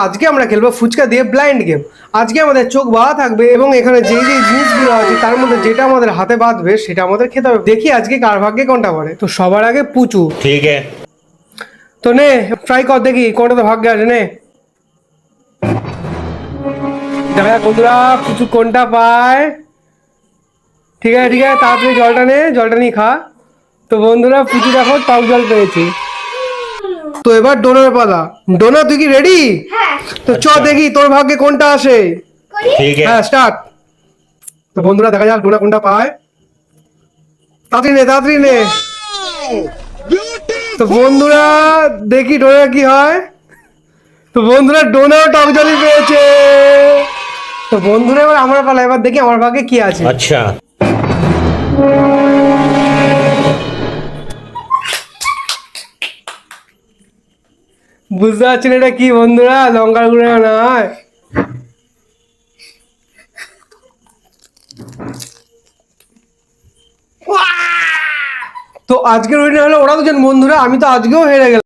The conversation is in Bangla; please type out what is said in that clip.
আজকে আমরা খেলবো ফুচকা দিয়ে ব্লাইন্ড গেম। আজকে আমাদের চোখ বাঁধা থাকবে এবং এখানে যে যে জিনিসগুলো আছে তার মধ্যে যেটা আমাদের হাতে বাঁধবে সেটা আমাদের খেতে হবে। দেখি আজকে কার ভাগ্যে কোনটা পড়ে। তো সবার আগে পুচু। ठीक है। তো নে ট্রাই কর দেখি কোনটা তো ভাগ্যে আছে। নে দেখা যাক বন্ধুরা পুচু কোনটা পায়। ঠিক আছে ঠিক আছে, তাড়াতাড়ি জলটা নে, জলটা নিয়ে খা। তো বন্ধুরা পুচু দেখো টক জল পেয়েছি। তো এবার ডোনার পালা। ডোনা তুই কি রেডি? হ্যাঁ। তো চ আচ্ছা। দেখি তোর ভাগ্যে কোনটা আসে। করি। ठीक है। হ্যাঁ স্টার্ট। তো বন্ধুরা দেখা যাক ডোনা কোনটা পায়। তাড়াতাড়ি নে তাড়াতাড়ি নে। তো বন্ধুরা দেখি ডোনা কি হয়। তো বন্ধুরা ডোনাও টক জলই পেয়েছে। তো বন্ধুরা এবার আমার পালা, এবার দেখি আমার ভাগ্যে কি আছে। अच्छा। বুঝতে পারছেন এটা কি বন্ধুরা? লঙ্কার গুঁড়ো নয়। তো আজকের উইনার হলো ওরা দুজন বন্ধুরা। আমি তো আজকেও হেরে গেলাম।